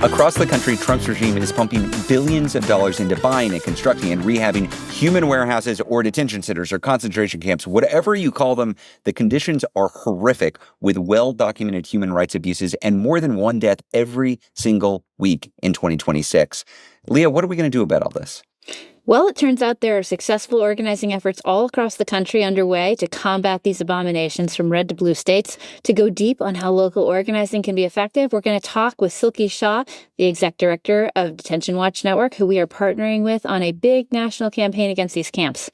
Across the country, Trump's regime is pumping billions of dollars into buying and constructing and rehabbing human warehouses or detention centers or concentration camps, whatever you call them. The conditions are horrific, with well-documented human rights abuses and more than one death every single week in 2026. Leah, what are we going to do about all this? Well, it turns out there are successful organizing efforts all across the country underway to combat these abominations from red to blue states. To go deep on how local organizing can be effective, we're going to talk with Silky Shah, the exec director of Detention Watch Network, who we are partnering with on a big national campaign against these camps.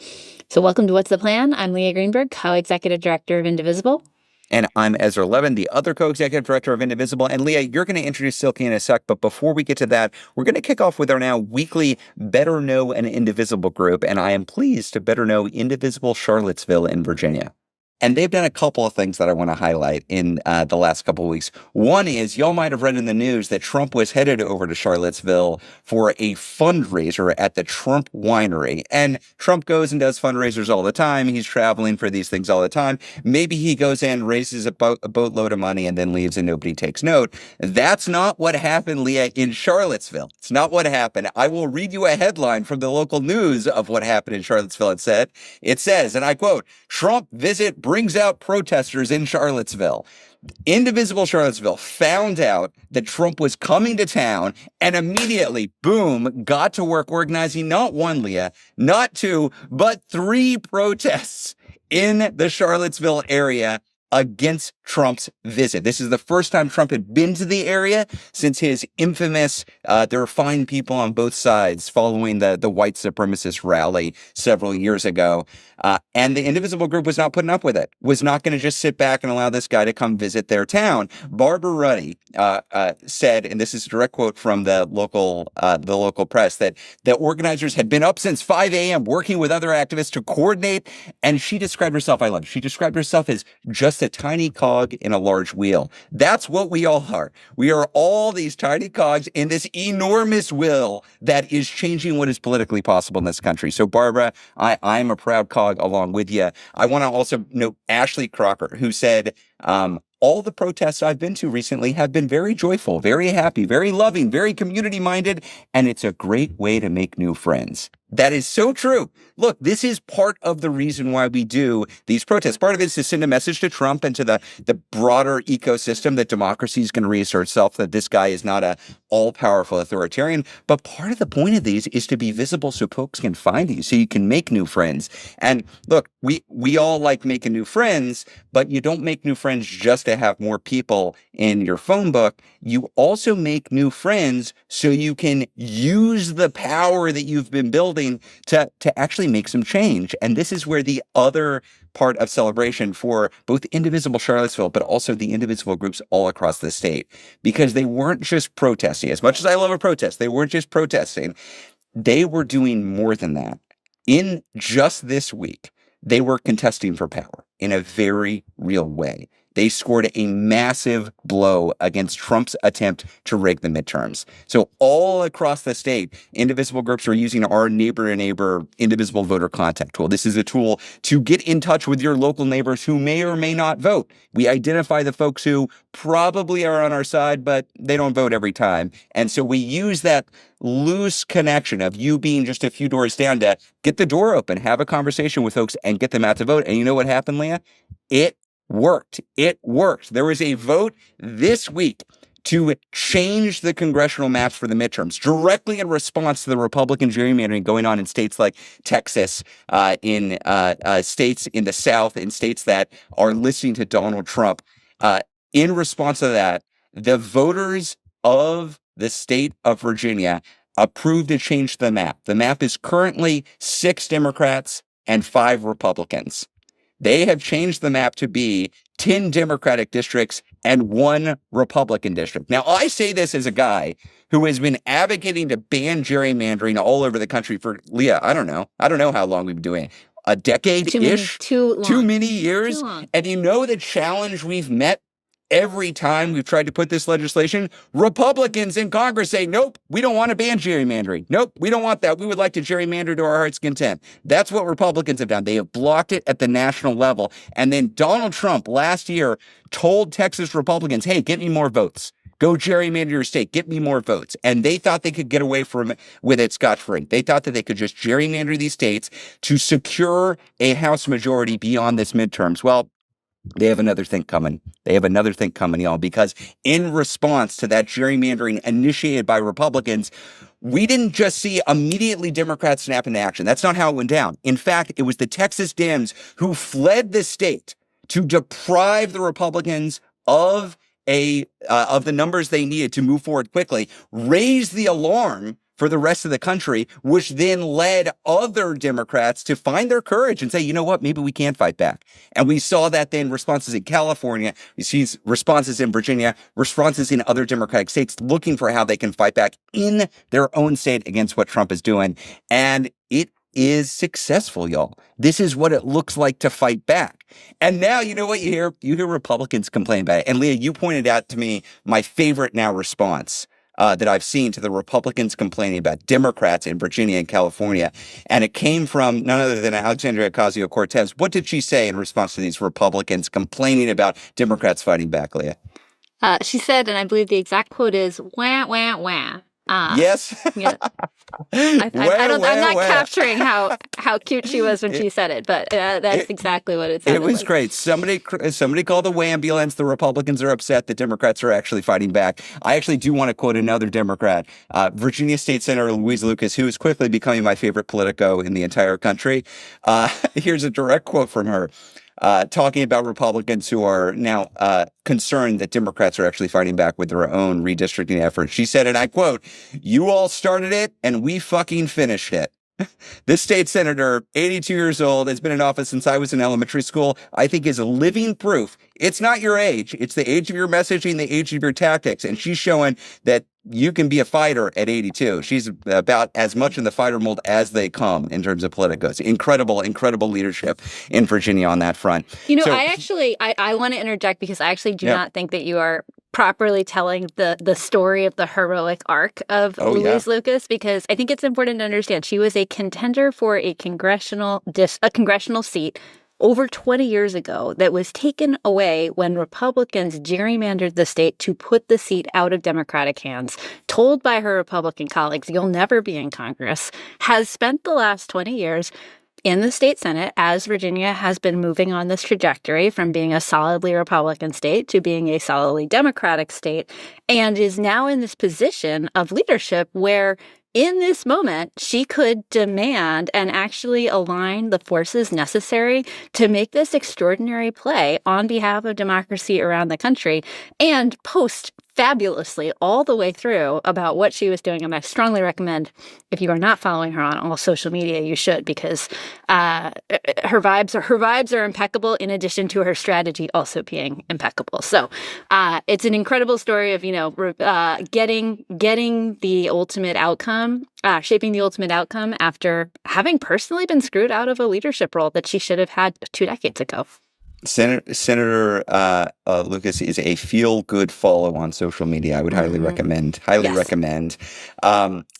So welcome to What's the Plan? I'm Leah Greenberg, co-executive director of Indivisible. And I'm Ezra Levin, the other co-executive director of Indivisible. And Leah, you're going to introduce Silky in a sec. But before we get to that, we're going to kick off with our now weekly Better Know an Indivisible group. And I am pleased to better know Indivisible Charlottesville in Virginia. And they've done a couple of things that I want to highlight in the last couple of weeks. One is, y'all might have read in the news that Trump was headed over to Charlottesville for a fundraiser at the Trump Winery. And Trump goes and does fundraisers all the time. He's traveling for these things all the time. Maybe he goes in, raises a boatload of money, and then leaves and nobody takes note. That's not what happened, Leah, in Charlottesville. It's not what happened. I will read you a headline from the local news of what happened in Charlottesville. It says, and I quote, "Trump visit brings out protesters in Charlottesville." Indivisible Charlottesville found out that Trump was coming to town and immediately, boom, got to work organizing not one, Leah, not two, but 3 protests in the Charlottesville area against Trump's visit. This is the first time Trump had been to the area since his infamous, there were fine people on both sides following the white supremacist rally several years ago. And the Indivisible group was not putting up with it, was not going to just sit back and allow this guy to come visit their town. Barbara Ruddy said, and this is a direct quote from the local press, that the organizers had been up since 5 a.m. working with other activists to coordinate. And she described herself, I love it, she described herself as just a tiny cog in a large wheel. That's what we all are. We are all these tiny cogs in this enormous wheel that is changing what is politically possible in this country. So Barbara, I'm a proud cog along with you. I want to also note Ashley Crocker, who said, all the protests I've been to recently have been very joyful, very happy, very loving, very community-minded, and it's a great way to make new friends. That is so true. Look, this is part of the reason why we do these protests. Part of it is to send a message to Trump and to the broader ecosystem that democracy is going to reassert itself, that this guy is not a all-powerful authoritarian. But part of the point of these is to be visible so folks can find you, so you can make new friends. And look, we all like making new friends, but you don't make new friends just to have more people in your phone book. You also make new friends so you can use the power that you've been building to actually make some change. And this is where the other part of celebration for both Indivisible Charlottesville, but also the Indivisible groups all across the state, because they weren't just protesting. As much as I love a protest, they weren't just protesting. They were doing more than that. In just this week, they were contesting for power in a very real way. They scored a massive blow against Trump's attempt to rig the midterms. So all across the state, Indivisible groups are using our neighbor-to-neighbor Indivisible voter contact tool. This is a tool to get in touch with your local neighbors who may or may not vote. We identify the folks who probably are on our side, but they don't vote every time. And so we use that loose connection of you being just a few doors down to get the door open, have a conversation with folks, and get them out to vote. And you know what happened, Leah? It worked. It worked. There was a vote this week to change the congressional maps for the midterms directly in response to the Republican gerrymandering going on in states like Texas, in states in the South, in states that are listening to Donald Trump. In response to that, the voters of the state of Virginia approved a change to the map. The map is currently 6 Democrats and 5 Republicans. They have changed the map to be 10 Democratic districts and 1 Republican district. Now, I say this as a guy who has been advocating to ban gerrymandering all over the country for, Leah, I don't know how long we've been doing it. A decade-ish? Too many years? Too long. And you know the challenge we've met every time we've tried to put this legislation? Republicans in Congress say, nope, we don't want to ban gerrymandering. Nope, we don't want that. We would like to gerrymander to our heart's content. That's what Republicans have done. They have blocked it at the national level. And then Donald Trump last year told Texas Republicans, hey, get me more votes. Go gerrymander your state. Get me more votes. And they thought they could get away with it scot-free. They thought that they could just gerrymander these states to secure a House majority beyond this midterms. Well, they have another thing coming. Y'all, because in response to that gerrymandering initiated by Republicans, we didn't just see immediately Democrats snap into action. That's not how it went down. In fact, it was the Texas Dems who fled the state to deprive the Republicans of the numbers they needed to move forward quickly, raise the alarm for the rest of the country, which then led other Democrats to find their courage and say, you know what, maybe we can fight back. And we saw that then responses in California, we see responses in Virginia, responses in other Democratic states looking for how they can fight back in their own state against what Trump is doing. And it is successful, y'all. This is what it looks like to fight back. And now, you know what you hear? You hear Republicans complain about it. And Leah, you pointed out to me my favorite now response that I've seen to the Republicans complaining about Democrats in Virginia and California. And it came from none other than Alexandria Ocasio-Cortez. What did she say in response to these Republicans complaining about Democrats fighting back, Leah? She said, and I believe the exact quote is, wah, wah, wah. Yes. Yeah. I'm not capturing how cute she was when she said it, but that's exactly what it said. It was great. Somebody called the ambulance. The Republicans are upset. The Democrats are actually fighting back. I actually do want to quote another Democrat, Virginia State Senator Louise Lucas, who is quickly becoming my favorite Politico in the entire country. Here's a direct quote from her. Talking about Republicans who are now concerned that Democrats are actually fighting back with their own redistricting efforts. She said, and I quote, "You all started it and we fucking finished it." This state senator, 82 years old, has been in office since I was in elementary school, I think is living proof. It's not your age. It's the age of your messaging, the age of your tactics. And she's showing that you can be a fighter at 82. She's about as much in the fighter mold as they come in terms of politicos. Incredible leadership in Virginia on that front. You know, I want to interject because I actually do not think that you are properly telling the story of the heroic arc of Louise Lucas, because I think it's important to understand she was a contender for a congressional seat over 20 years ago that was taken away when Republicans gerrymandered the state to put the seat out of Democratic hands, told by her Republican colleagues, you'll never be in Congress, has spent the last 20 years in the state Senate as Virginia has been moving on this trajectory from being a solidly Republican state to being a solidly Democratic state, and is now in this position of leadership where in this moment, she could demand and actually align the forces necessary to make this extraordinary play on behalf of democracy around the country and post fabulously all the way through about what she was doing. And I strongly recommend, if you are not following her on all social media, you should, because her vibes are impeccable, in addition to her strategy also being impeccable. So it's an incredible story of, getting the ultimate outcome, shaping the ultimate outcome after having personally been screwed out of a leadership role that she should have had 2 decades ago. Senator Lucas is a feel-good follow on social media. I would highly recommend.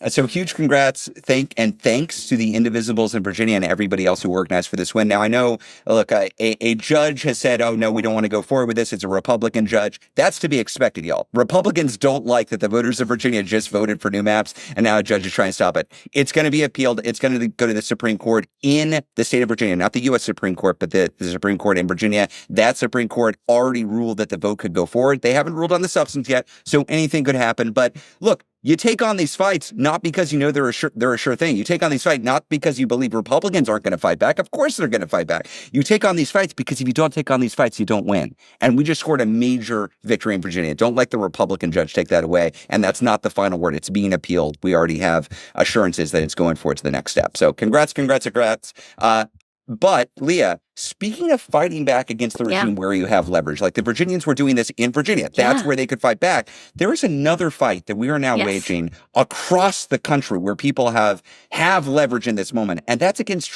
So huge congrats, thanks to the Indivisibles in Virginia and everybody else who organized for this win. Now I know, look, a judge has said, "Oh no, we don't want to go forward with this." It's a Republican judge. That's to be expected, y'all. Republicans don't like that the voters of Virginia just voted for new maps, and now a judge is trying to stop it. It's going to be appealed. It's going to go to the Supreme Court in the state of Virginia, not the U.S. Supreme Court, but the Supreme Court in Virginia. That Supreme Court already ruled that the vote could go forward. They haven't ruled on the substance yet, so anything could happen. But look, you take on these fights not because you know they're a sure thing. You take on these fights not because you believe Republicans aren't going to fight back. Of course they're going to fight back. You take on these fights because if you don't take on these fights, you don't win. And we just scored a major victory in Virginia. Don't let the Republican judge take that away. And that's not the final word. It's being appealed. We already have assurances that it's going forward to the next step. So congrats. But Leah, speaking of fighting back against the regime where you have leverage, like the Virginians were doing this in Virginia, that's where they could fight back. There is another fight that we are now waging across the country where people have leverage in this moment. And that's against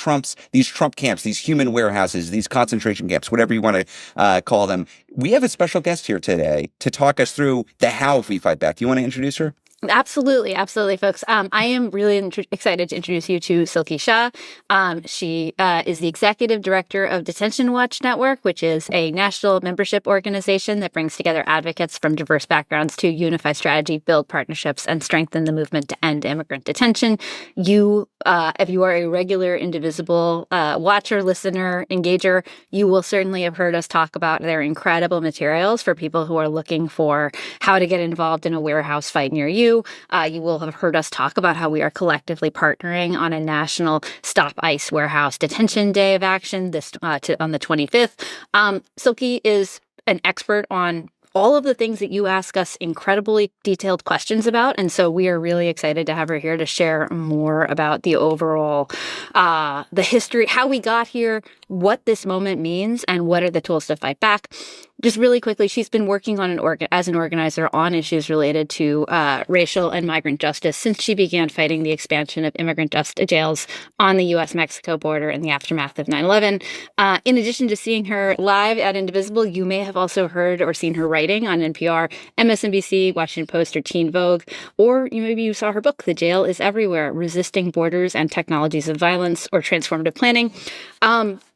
these Trump camps, these human warehouses, these concentration camps, whatever you want to call them. We have a special guest here today to talk us through the how if we fight back. Do you want to introduce her? Absolutely, absolutely, folks. I am really excited to introduce you to Silky Shah. She is the executive director of Detention Watch Network, which is a national membership organization that brings together advocates from diverse backgrounds to unify strategy, build partnerships, and strengthen the movement to end immigrant detention. If you are a regular Indivisible watcher, listener, engager, you will certainly have heard us talk about their incredible materials for people who are looking for how to get involved in a warehouse fight near you. You will have heard us talk about how we are collectively partnering on a national Stop ICE Warehouse Detention Day of Action on the 25th. Silky is an expert on all of the things that you ask us incredibly detailed questions about. And so we are really excited to have her here to share more about the overall, the history, how we got here, what this moment means, and what are the tools to fight back. Just really quickly, she's been working on as an organizer on issues related to racial and migrant justice since she began fighting the expansion of immigrant jails on the U.S.-Mexico border in the aftermath of 9/11. In addition to seeing her live at Indivisible, you may have also heard or seen her writing on NPR, MSNBC, Washington Post, or Teen Vogue, or maybe you saw her book, The Jail is Everywhere, Resisting Borders and Technologies of Violence or Transformative Planning.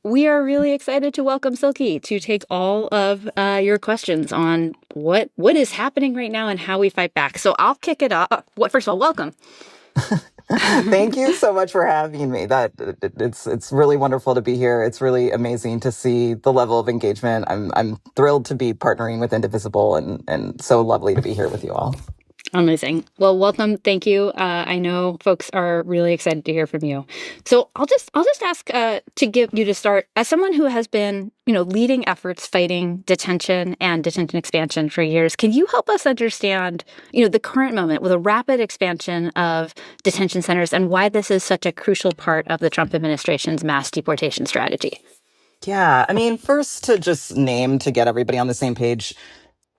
We are really excited to welcome Silky to take all of your questions on what is happening right now and how we fight back. So I'll kick it off. First of all, welcome. Thank you so much for having me. It's really wonderful to be here. It's really amazing to see the level of engagement. I'm thrilled to be partnering with Indivisible and so lovely to be here with you all. Amazing. Well, welcome. Thank you. I know folks are really excited to hear from you. So I'll just ask to give you to start as someone who has been, leading efforts fighting detention and detention expansion for years. Can you help us understand, the current moment with a rapid expansion of detention centers and why this is such a crucial part of the Trump administration's mass deportation strategy? Yeah, I mean, first to just name to get everybody on the same page,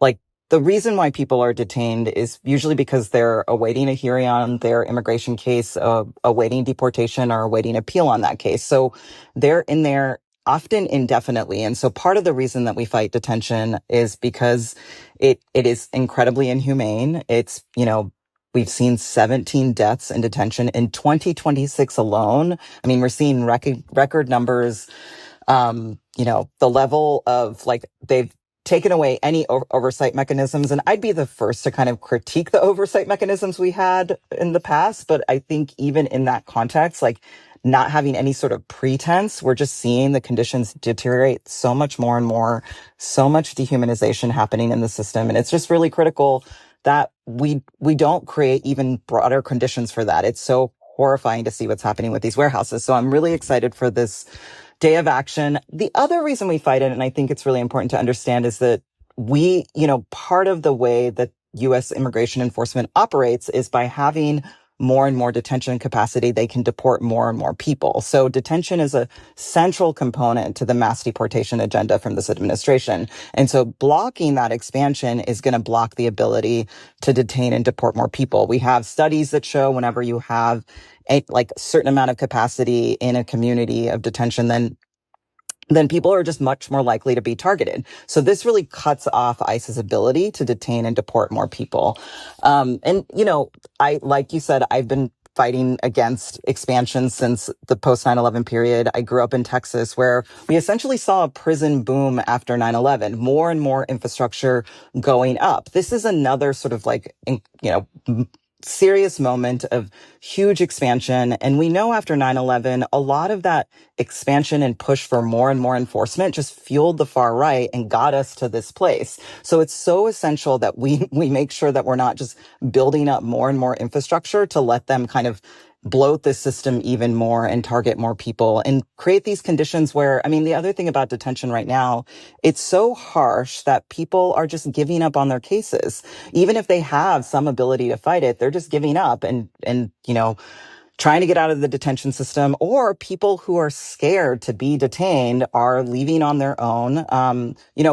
like the reason why people are detained is usually because they're awaiting a hearing on their immigration case, awaiting deportation or awaiting appeal on that case. So they're in there often indefinitely. And so part of the reason that we fight detention is because it is incredibly inhumane. It's, we've seen 17 deaths in detention in 2026 alone. I mean, we're seeing record numbers. The level of they've taken away any oversight mechanisms. And I'd be the first to kind of critique the oversight mechanisms we had in the past. But I think even in that context, not having any sort of pretense, we're just seeing the conditions deteriorate so much more and more, so much dehumanization happening in the system. And it's just really critical that we don't create even broader conditions for that. It's so horrifying to see what's happening with these warehouses. So I'm really excited for this day of action. The other reason we fight it, and I think it's really important to understand, is that we, part of the way that U.S. immigration enforcement operates is by having more and more detention capacity, they can deport more and more people. So detention is a central component to the mass deportation agenda from this administration. And so blocking that expansion is going to block the ability to detain and deport more people. We have studies that show whenever you have a certain amount of capacity in a community of detention, then people are just much more likely to be targeted. So this really cuts off ICE's ability to detain and deport more people. Like you said, I've been fighting against expansion since the post 9/11 period. I grew up in Texas, where we essentially saw a prison boom after 9/11, more and more infrastructure going up. This is another sort of serious moment of huge expansion. And we know after 9/11, a lot of that expansion and push for more and more enforcement just fueled the far right and got us to this place. So it's so essential that we make sure that we're not just building up more and more infrastructure to let them kind of bloat the system even more and target more people and create these conditions where, the other thing about detention right now, it's so harsh that people are just giving up on their cases. Even if they have some ability to fight it, they're just giving up and trying to get out of the detention system, or people who are scared to be detained are leaving on their own.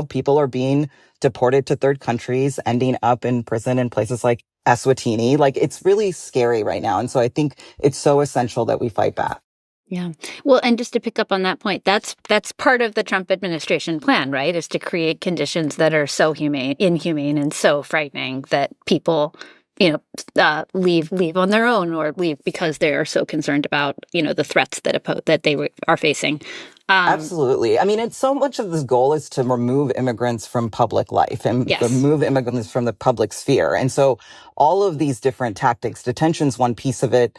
People are being deported to third countries, ending up in prison in places like Eswatini. It's really scary right now. And so I think it's so essential that we fight back. Yeah. Well, and just to pick up on that point, that's part of the Trump administration plan, right? Is to create conditions that are so inhumane and so frightening that people leave on their own or leave because they are so concerned about, the threats that they are facing. Absolutely. I mean, it's so much of this goal is to remove immigrants from public life and Yes. remove immigrants from the public sphere. And so all of these different tactics, detention's one piece of it,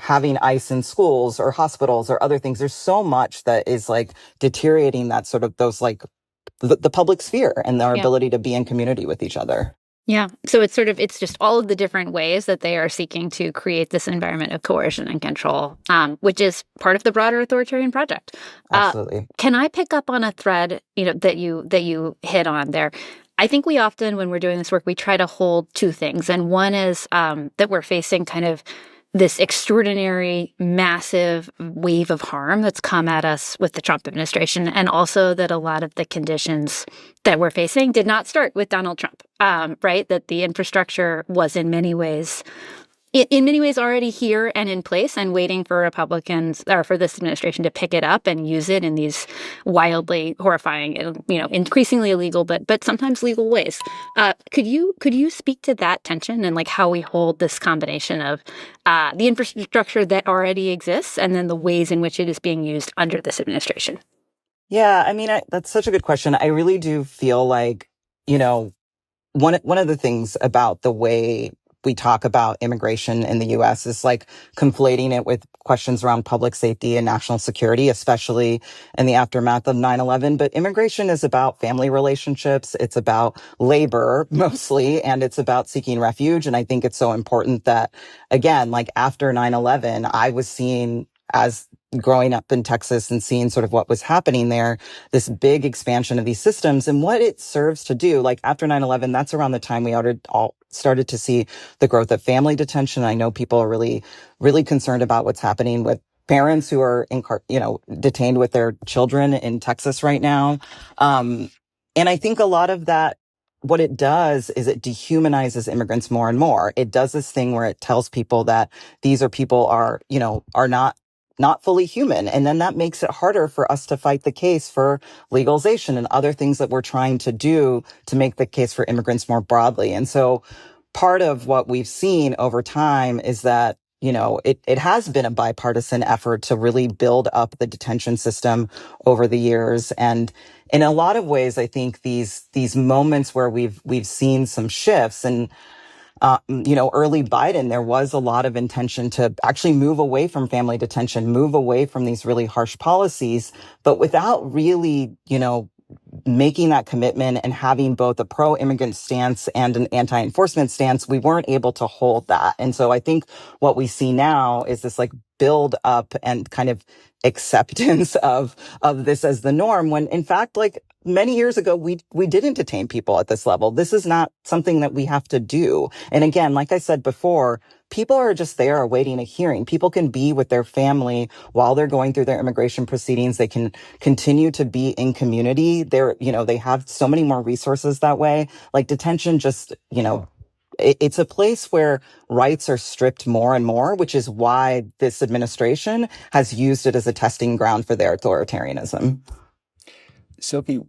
having ICE in schools or hospitals or other things. There's so much that is like deteriorating that sort of those like the public sphere and our ability to be in community with each other. Yeah. So it's just all of the different ways that they are seeking to create this environment of coercion and control, which is part of the broader authoritarian project. Absolutely. Can I pick up on a thread, that you hit on there? I think we often, when we're doing this work, we try to hold two things. And one is that we're facing kind of this extraordinary, massive wave of harm that's come at us with the Trump administration, and also that a lot of the conditions that we're facing did not start with Donald Trump, right? That the infrastructure was in many ways already here and in place and waiting for Republicans or for this administration to pick it up and use it in these wildly horrifying, increasingly illegal, but sometimes legal ways. Could you speak to that tension and like how we hold this combination of the infrastructure that already exists and then the ways in which it is being used under this administration? Yeah, I mean, that's such a good question. I really do feel like, one of the things about the way we talk about immigration in the U.S. is like conflating it with questions around public safety and national security, especially in the aftermath of 9/11. But immigration is about family relationships. It's about labor mostly, and it's about seeking refuge. And I think it's so important that, again, like after 9/11, I was seeing, as growing up in Texas and seeing sort of what was happening there, this big expansion of these systems and what it serves to do. Like after 9/11, that's around the time we all started to see the growth of family detention. I know people are really, really concerned about what's happening with parents who are, detained with their children in Texas right now. And I think a lot of that, what it does is it dehumanizes immigrants more and more. It does this thing where it tells people that these are people are not fully human. And then that makes it harder for us to fight the case for legalization and other things that we're trying to do to make the case for immigrants more broadly. And so part of what we've seen over time is that, it has been a bipartisan effort to really build up the detention system over the years. And in a lot of ways, I think these moments where we've seen some shifts and early Biden, there was a lot of intention to actually move away from family detention, move away from these really harsh policies, but without really, making that commitment and having both a pro-immigrant stance and an anti-enforcement stance, we weren't able to hold that. And so I think what we see now is this like build up and kind of acceptance of this as the norm, when in fact, like many years ago, we didn't detain people at this level. This is not something that we have to do. And again, like I said before, people are just there awaiting a hearing. People can be with their family while they're going through their immigration proceedings. They can continue to be in community. They have so many more resources that way. Like detention just, it's a place where rights are stripped more and more, which is why this administration has used it as a testing ground for their authoritarianism. Silky,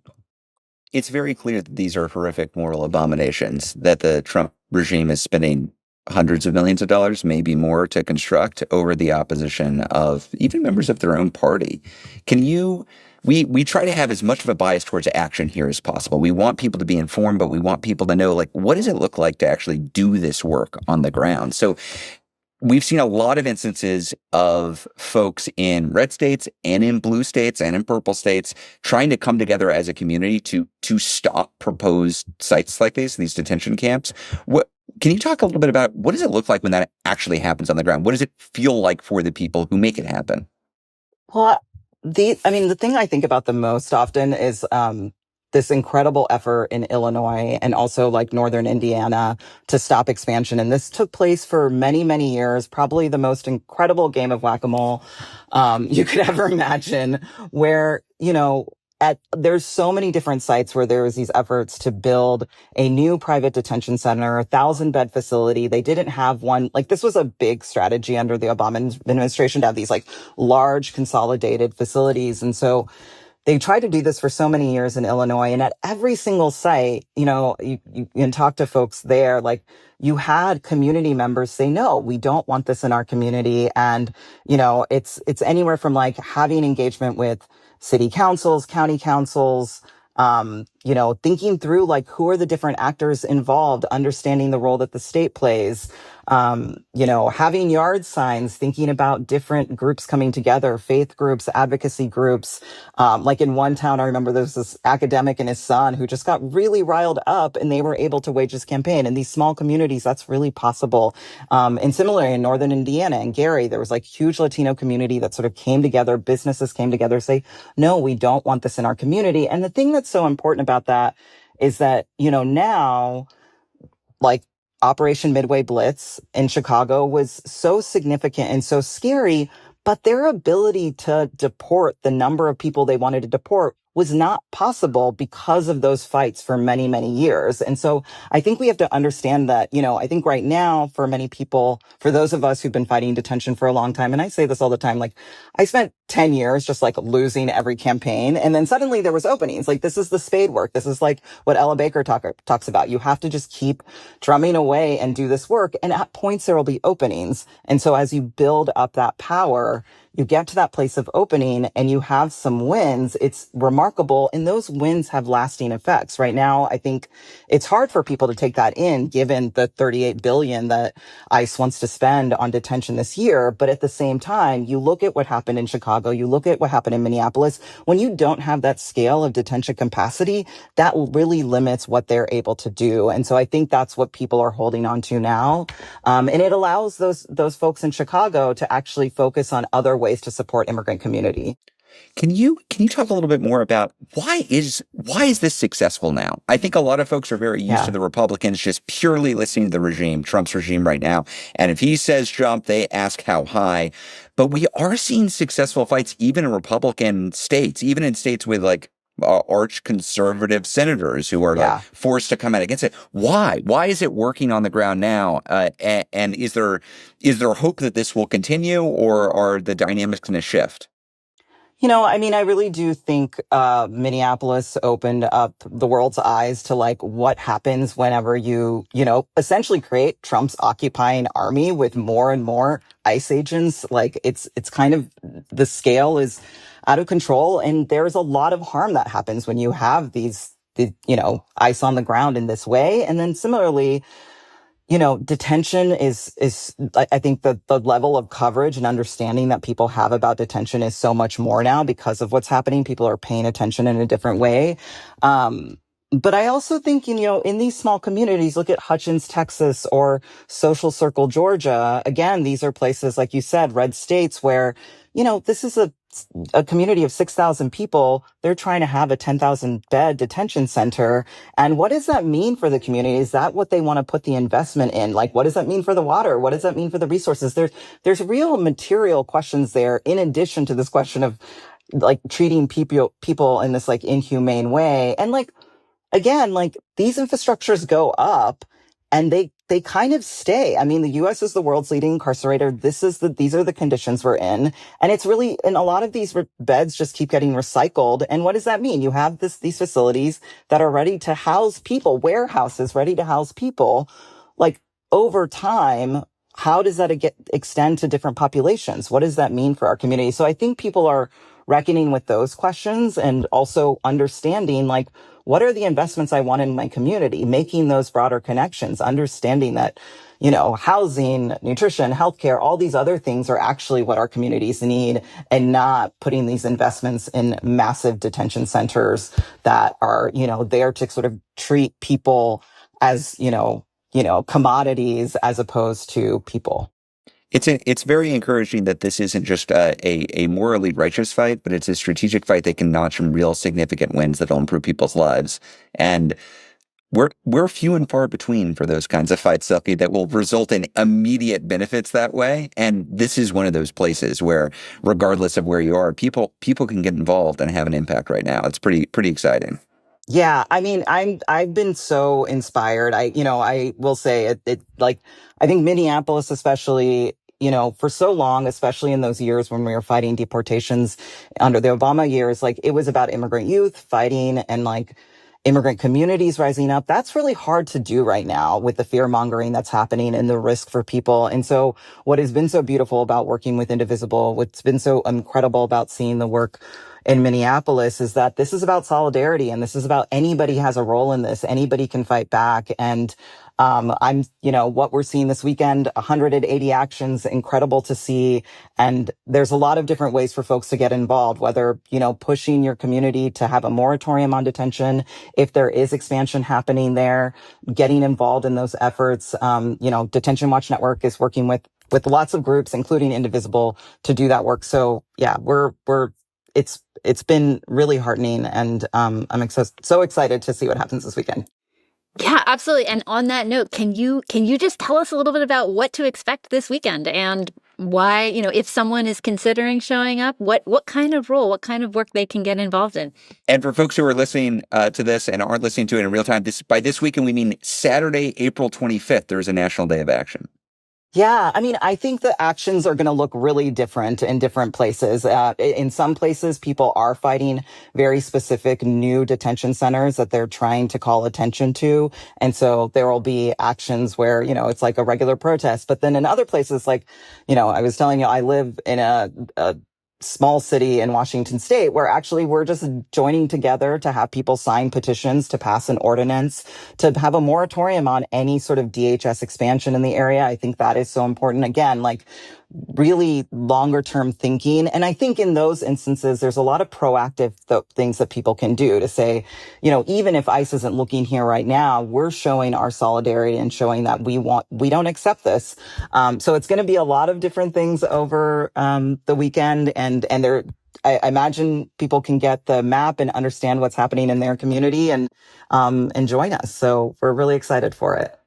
it's very clear that these are horrific moral abominations that the Trump regime is spending hundreds of millions of dollars, maybe more, to construct over the opposition of even members of their own party. We try to have as much of a bias towards action here as possible. We want people to be informed, but we want people to know, like, what does it look like to actually do this work on the ground? So we've seen a lot of instances of folks in red states and in blue states and in purple states trying to come together as a community to stop proposed sites like these detention camps. Can you talk a little bit about what does it look like when that actually happens on the ground? What does it feel like for the people who make it happen? Well, the thing I think about the most often is this incredible effort in Illinois and also like northern Indiana to stop expansion. And this took place for many, many years, probably the most incredible game of whack-a-mole you could ever imagine, where, there's so many different sites where there was these efforts to build a new private detention center, 1,000-bed facility. They didn't have one. Like, this was a big strategy under the Obama administration to have these like large consolidated facilities. And so they tried to do this for so many years in Illinois, and at every single site, you can talk to folks there, like you had community members say, no, we don't want this in our community. And, it's anywhere from like having engagement with city councils, county councils, thinking through like who are the different actors involved, understanding the role that the state plays, having yard signs, thinking about different groups coming together, faith groups, advocacy groups. Like in one town, I remember there was this academic and his son who just got really riled up and they were able to wage his campaign. In these small communities, that's really possible. And similarly in Northern Indiana and Gary, there was like huge Latino community that sort of came together, businesses came together, say, no, we don't want this in our community. And the thing that's so important about that is that, now, like Operation Midway Blitz in Chicago was so significant and so scary, but their ability to deport the number of people they wanted to deport was not possible because of those fights for many, many years. And so I think we have to understand that, I think right now for many people, for those of us who've been fighting detention for a long time, and I say this all the time, like I spent 10 years just like losing every campaign. And then suddenly there was openings. Like this is the spade work. This is like what Ella Baker talks about. You have to just keep drumming away and do this work. And at points there will be openings. And so as you build up that power, you get to that place of opening and you have some wins. It's remarkable. And those wins have lasting effects. Right now, I think it's hard for people to take that in, given the $38 billion that ICE wants to spend on detention this year. But at the same time, you look at what happened in Chicago, you look at what happened in Minneapolis. When you don't have that scale of detention capacity, that really limits what they're able to do. And so I think that's what people are holding on to now. And it allows those folks in Chicago to actually focus on other ways to support immigrant community. Can you talk a little bit more about why is this successful now? I think a lot of folks are very used to the Republicans just purely listening to the regime, Trump's regime right now. And if he says jump, they ask how high. But we are seeing successful fights even in Republican states, even in states with like arch conservative senators who are like forced to come out against it. Why? Why is it working on the ground now? And is there hope that this will continue, or are the dynamics going to shift? I really do think Minneapolis opened up the world's eyes to like what happens whenever you essentially create Trump's occupying army with more and more ICE agents. Like it's kind of, the scale is out of control, and there's a lot of harm that happens when you have ICE on the ground in this way. And then similarly, detention is I think the level of coverage and understanding that people have about detention is so much more now because of what's happening. People are paying attention in a different way. But I also think, in these small communities, look at Hutchins, Texas, or Social Circle, Georgia. Again, these are places, like you said, red states where, this is a community of 6,000 people. They're trying to have a 10,000 bed detention center. And what does that mean for the community? Is that what they want to put the investment in? Like, what does that mean for the water? What does that mean for the resources? There's real material questions there, in addition to this question of like treating people in this like inhumane way. And like, again, like these infrastructures go up and they kind of stay. I mean, the U.S. is the world's leading incarcerator. These are the conditions we're in. And it's really, and a lot of these beds just keep getting recycled. And what does that mean? You have these facilities that are ready to house people, warehouses ready to house people. Like over time, how does that extend to different populations? What does that mean for our community? So I think people are reckoning with those questions and also understanding like, what are the investments I want in my community? Making those broader connections, understanding that, housing, nutrition, healthcare, all these other things are actually what our communities need, and not putting these investments in massive detention centers that are, there to sort of treat people as, commodities as opposed to people. It's very encouraging that this isn't just a morally righteous fight, but it's a strategic fight that can notch some real significant wins that'll improve people's lives. And we're few and far between for those kinds of fights, Silky, that will result in immediate benefits that way. And this is one of those places where, regardless of where you are, people can get involved and have an impact right now. It's pretty exciting. Yeah, I mean, I've been so inspired. I will say it like, I think Minneapolis especially, for so long, especially in those years when we were fighting deportations under the Obama years, like it was about immigrant youth fighting and like immigrant communities rising up. That's really hard to do right now with the fear mongering that's happening and the risk for people. And so what has been so beautiful about working with Indivisible, what's been so incredible about seeing the work in Minneapolis is that this is about solidarity and this is about anybody has a role in this. Anybody can fight back. And what we're seeing this weekend, 180 actions, incredible to see. And there's a lot of different ways for folks to get involved, whether, pushing your community to have a moratorium on detention, if there is expansion happening there, getting involved in those efforts. Detention Watch Network is working with lots of groups, including Indivisible, to do that work. So yeah, it's been really heartening, and I'm so excited to see what happens this weekend. Yeah, absolutely. And on that note, can you just tell us a little bit about what to expect this weekend and why, if someone is considering showing up, what kind of role, what kind of work they can get involved in? And for folks who are listening to this and aren't listening to it in real time, by this weekend, we mean Saturday, April 25th, there's a National Day of Action. Yeah, I mean, I think the actions are going to look really different in different places. In some places, people are fighting very specific new detention centers that they're trying to call attention to. And so there will be actions where, it's like a regular protest. But then in other places, like, I was telling you, I live in a small city in Washington state where actually we're just joining together to have people sign petitions to pass an ordinance to have a moratorium on any sort of DHS expansion in the area. I think that is so important. Again, like really longer term thinking. And I think in those instances, there's a lot of proactive things that people can do to say, even if ICE isn't looking here right now, we're showing our solidarity and showing that we don't accept this. So it's going to be a lot of different things over the weekend. And I imagine people can get the map and understand what's happening in their community and join us. So we're really excited for it.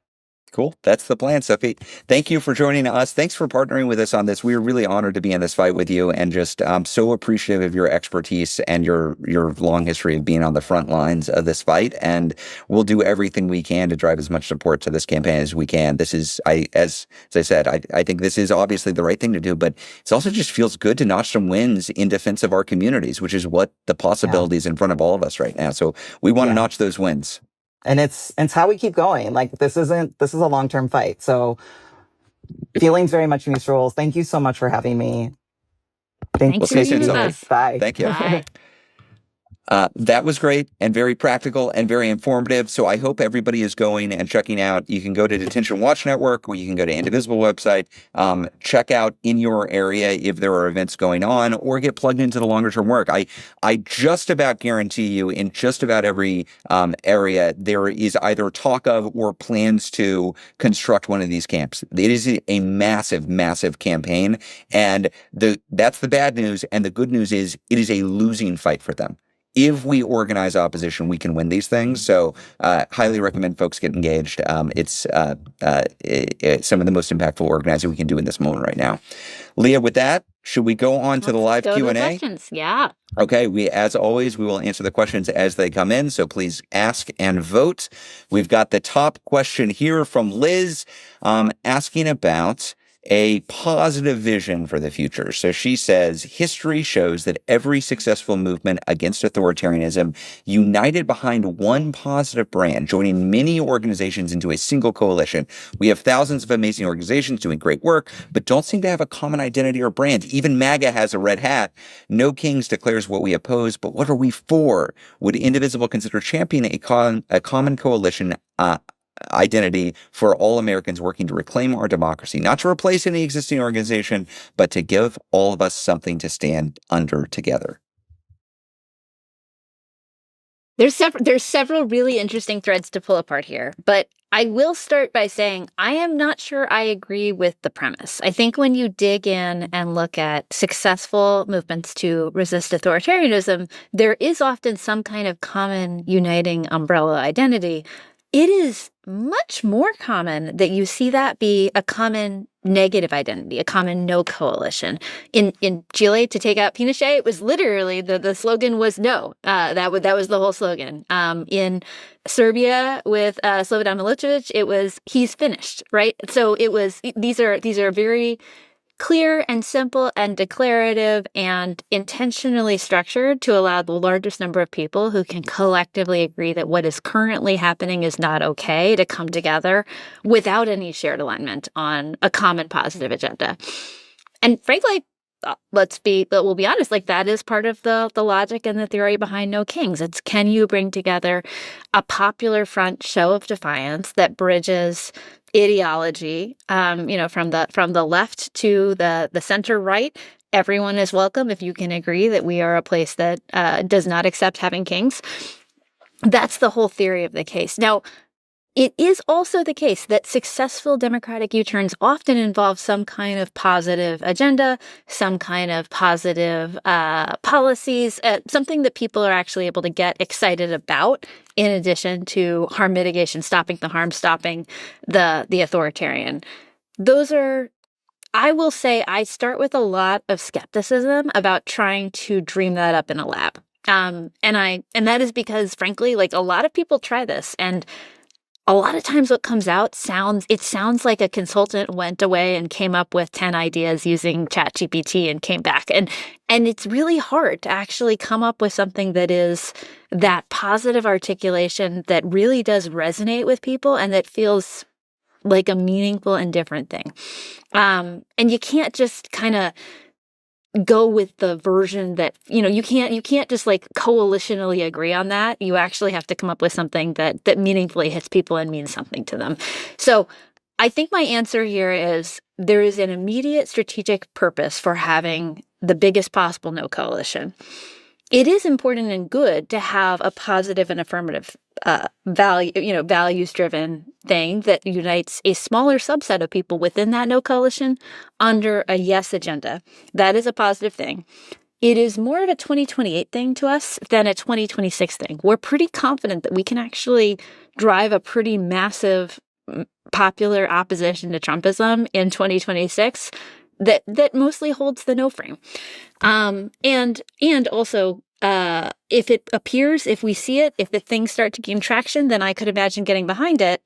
Cool. That's the plan, Sophie. Thank you for joining us. Thanks for partnering with us on this. We are really honored to be in this fight with you, and just so appreciative of your expertise and your long history of being on the front lines of this fight. And we'll do everything we can to drive as much support to this campaign as we can. This is, as I said, I think this is obviously the right thing to do, but it also just feels good to notch some wins in defense of our communities, which is what the possibilities in front of all of us right now. So we want to notch those wins. And it's how we keep going. Like this is a long-term fight. So feelings very much mutual. Thank you so much for having me. Thank you for being with us. Bye. Thank you. Bye. That was great and very practical and very informative. So I hope everybody is going and checking out. You can go to Detention Watch Network, or you can go to Indivisible website, check out in your area if there are events going on, or get plugged into the longer term work. I just about guarantee you in just about every area, there is either talk of or plans to construct one of these camps. It is a massive, massive campaign. And that's the bad news. And the good news is it is a losing fight for them. If we organize opposition, we can win these things. So highly recommend folks get engaged. It's some of the most impactful organizing we can do in this moment right now. Leah, with that, should we go on to the live Q&A? To the questions. Yeah. Okay. As always, we will answer the questions as they come in. So please ask and vote. We've got the top question here from Liz asking about a positive vision for the future. So she says, history shows that every successful movement against authoritarianism united behind one positive brand, joining many organizations into a single coalition. We have thousands of amazing organizations doing great work, but don't seem to have a common identity or brand. Even MAGA has a red hat. No Kings declares what we oppose, but what are we for? Would Indivisible consider championing a common coalition identity for all Americans working to reclaim our democracy, not to replace any existing organization, but to give all of us something to stand under together? There's several really interesting threads to pull apart here, but I will start by saying I am not sure I agree with the premise. I think when you dig in and look at successful movements to resist authoritarianism, there is often some kind of common uniting umbrella identity. It is much more common that you see that be a common negative identity, a common no coalition. In Chile, to take out Pinochet, it was literally the slogan was no. That was the whole slogan. In Serbia with Slobodan Milosevic, it was he's finished, right? So it was these are very clear and simple and declarative and intentionally structured to allow the largest number of people who can collectively agree that what is currently happening is not okay to come together without any shared alignment on a common positive agenda. And frankly, we'll be honest, like that is part of the logic and the theory behind No Kings. It's, can you bring together a popular front show of defiance that bridges ideology, from the left to the center right? Everyone is welcome if you can agree that we are a place that does not accept having kings. That's the whole theory of the case. Now, it is also the case that successful Democratic U-turns often involve some kind of positive agenda, some kind of positive policies, something that people are actually able to get excited about, in addition to harm mitigation, stopping the harm, stopping the authoritarian. Those are, I will say, I start with a lot of skepticism about trying to dream that up in a lab. And that is because, frankly, like a lot of people try this, and a lot of times what comes out sounds like a consultant went away and came up with 10 ideas using ChatGPT and came back. And it's really hard to actually come up with something that is that positive articulation that really does resonate with people and that feels like a meaningful and different thing. And you can't just kind of go with the version that, you can't just like coalitionally agree on that. You actually have to come up with something that meaningfully hits people and means something to them. So I think my answer here is there is an immediate strategic purpose for having the biggest possible no coalition. It is important and good to have a positive and affirmative values-driven thing that unites a smaller subset of people within that no coalition under a yes agenda. That is a positive thing. It is more of a 2028 thing to us than a 2026 thing. We're pretty confident that we can actually drive a pretty massive popular opposition to Trumpism in 2026 that mostly holds the no frame. And also, if we see it, if the things start to gain traction, then I could imagine getting behind it.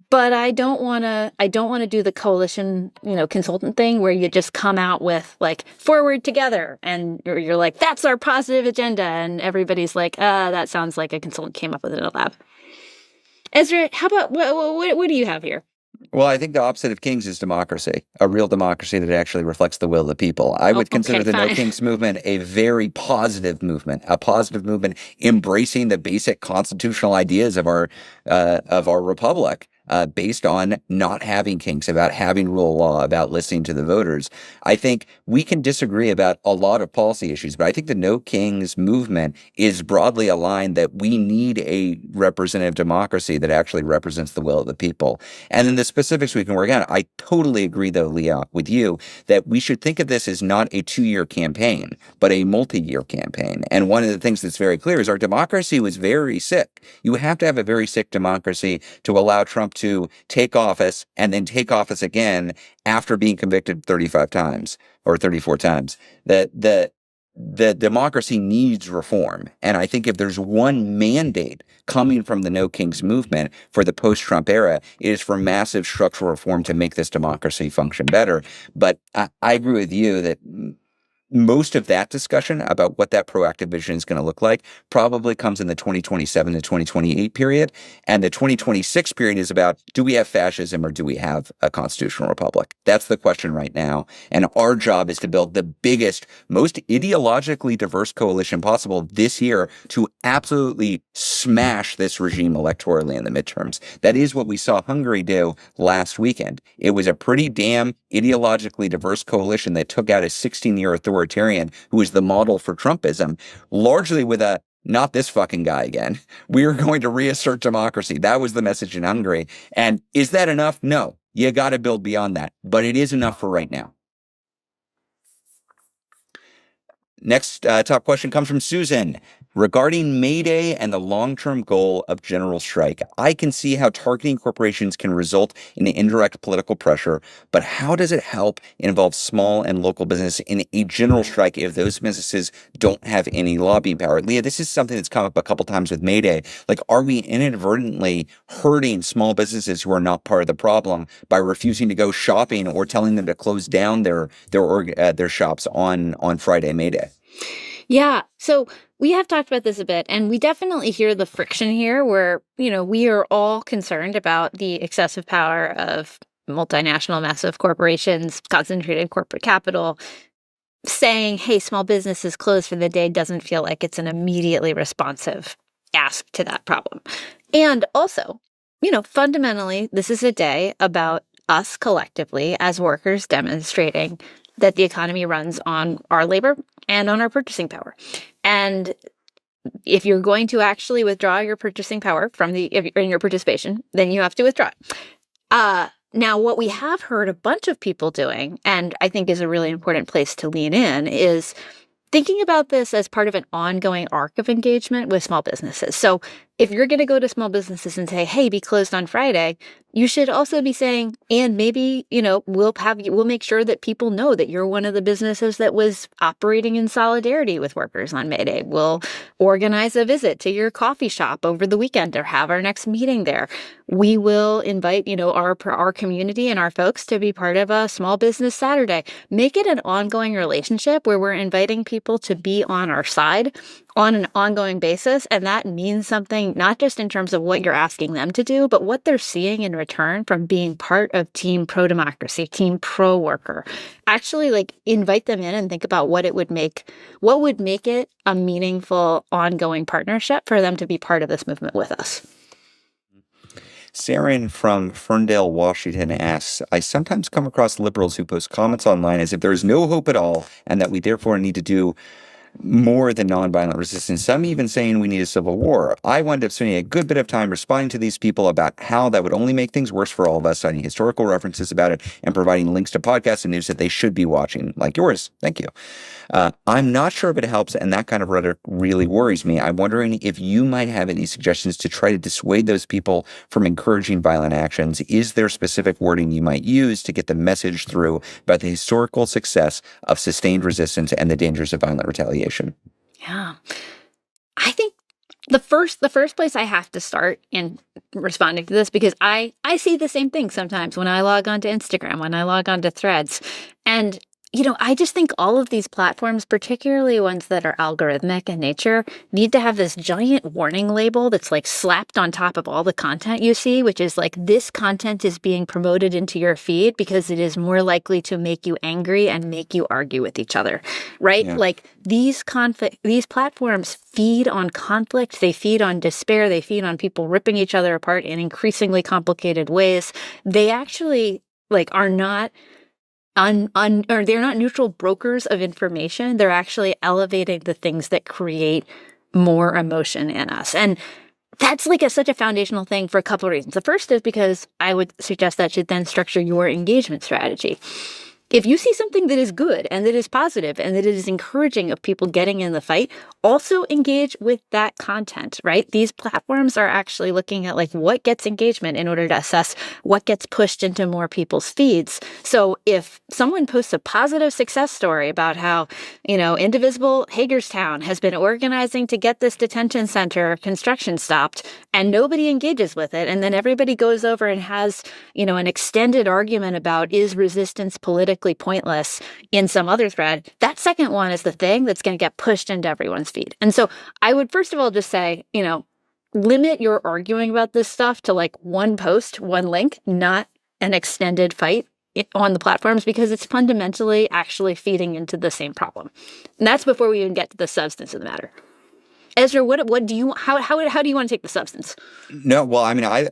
But I don't want to do the coalition, consultant thing where you just come out with like forward together and you're like, that's our positive agenda. And everybody's like, that sounds like a consultant came up with it in a lab. Ezra, how about, what do you have here? Well, I think the opposite of kings is democracy, a real democracy that actually reflects the will of the people. I would consider the No Kings movement a very positive movement, embracing the basic constitutional ideas of our republic. Based on not having kings, about having rule of law, about listening to the voters. I think we can disagree about a lot of policy issues, but I think the No Kings movement is broadly aligned that we need a representative democracy that actually represents the will of the people. And then the specifics we can work out. I totally agree, though, Leah, with you, that we should think of this as not a 2-year campaign, but a multi-year campaign. And one of the things that's very clear is our democracy was very sick. You have to have a very sick democracy to allow Trump to take office and then take office again after being convicted 35 times or 34 times. The democracy needs reform. And I think if there's one mandate coming from the No Kings movement for the post-Trump era, it is for massive structural reform to make this democracy function better. But I agree with you that most of that discussion about what that proactive vision is going to look like probably comes in the 2027 to 2028 period. And the 2026 period is about, do we have fascism or do we have a constitutional republic? That's the question right now. And our job is to build the biggest, most ideologically diverse coalition possible this year to absolutely smash this regime electorally in the midterms. That is what we saw Hungary do last weekend. It was a pretty damn ideologically diverse coalition that took out a 16-year authoritarian who is the model for Trumpism, largely with a not this fucking guy again. We are going to reassert democracy. That was the message in Hungary. And is that enough? No. You got to build beyond that. But it is enough for right now. Next top question comes from Susan. Regarding May Day and the long-term goal of general strike, I can see how targeting corporations can result in indirect political pressure, but how does it help involve small and local business in a general strike if those businesses don't have any lobbying power? Leah, this is something that's come up a couple times with May Day. Like, are we inadvertently hurting small businesses who are not part of the problem by refusing to go shopping or telling them to close down their shops on Friday, May Day? Yeah. So we have talked about this a bit, and we definitely hear the friction here where, we are all concerned about the excessive power of multinational massive corporations, concentrated corporate capital. Saying, hey, small businesses closed for the day doesn't feel like it's an immediately responsive ask to that problem. And also, fundamentally, this is a day about us collectively as workers demonstrating that the economy runs on our labor and on our purchasing power. And if you're going to actually withdraw your purchasing power from in your participation, then you have to withdraw it. Now, what we have heard a bunch of people doing, and I think is a really important place to lean in, is thinking about this as part of an ongoing arc of engagement with small businesses. So if you're going to go to small businesses and say, hey, be closed on Friday, you should also be saying, and maybe, we'll make sure that people know that you're one of the businesses that was operating in solidarity with workers on May Day. We'll organize a visit to your coffee shop over the weekend or have our next meeting there. We will invite, our community and our folks to be part of a small business Saturday. Make it an ongoing relationship where we're inviting people to be on our side on an ongoing basis. And that means something, not just in terms of what you're asking them to do, but what they're seeing in return from being part of team pro-democracy, team pro-worker. Actually, invite them in and think about what would make it a meaningful, ongoing partnership for them to be part of this movement with us. Saren from Ferndale, Washington asks, I sometimes come across liberals who post comments online as if there is no hope at all and that we therefore need to do more than nonviolent resistance. Some even saying we need a civil war. I wound up spending a good bit of time responding to these people about how that would only make things worse for all of us, citing historical references about it and providing links to podcasts and news that they should be watching, like yours. Thank you. I'm not sure if it helps, and that kind of rhetoric really worries me. I'm wondering if you might have any suggestions to try to dissuade those people from encouraging violent actions. Is there specific wording you might use to get the message through about the historical success of sustained resistance and the dangers of violent retaliation? Yeah. I think the first place I have to start in responding to this, because I see the same thing sometimes when I log onto Instagram, when I log onto Threads. And I just think all of these platforms, particularly ones that are algorithmic in nature, need to have this giant warning label that's slapped on top of all the content you see, which is this content is being promoted into your feed because it is more likely to make you angry and make you argue with each other, right? Yeah. These platforms feed on conflict, they feed on despair, they feed on people ripping each other apart in increasingly complicated ways. They actually are not or they're not neutral brokers of information. They're actually elevating the things that create more emotion in us. And that's such a foundational thing for a couple of reasons. The first is because I would suggest that should then structure your engagement strategy. If you see something that is good and that is positive and that is encouraging of people getting in the fight, also engage with that content, right? These platforms are actually looking at what gets engagement in order to assess what gets pushed into more people's feeds. So if someone posts a positive success story about how, Indivisible Hagerstown has been organizing to get this detention center construction stopped and nobody engages with it, and then everybody goes over and has, an extended argument about is resistance politically pointless in some other thread, that second one is the thing that's going to get pushed into everyone's feed. And so I would first of all just say, limit your arguing about this stuff to one post, one link, not an extended fight on the platforms, because it's fundamentally actually feeding into the same problem. And that's before we even get to the substance of the matter. Ezra, what do you how do you want to take the substance? No, well,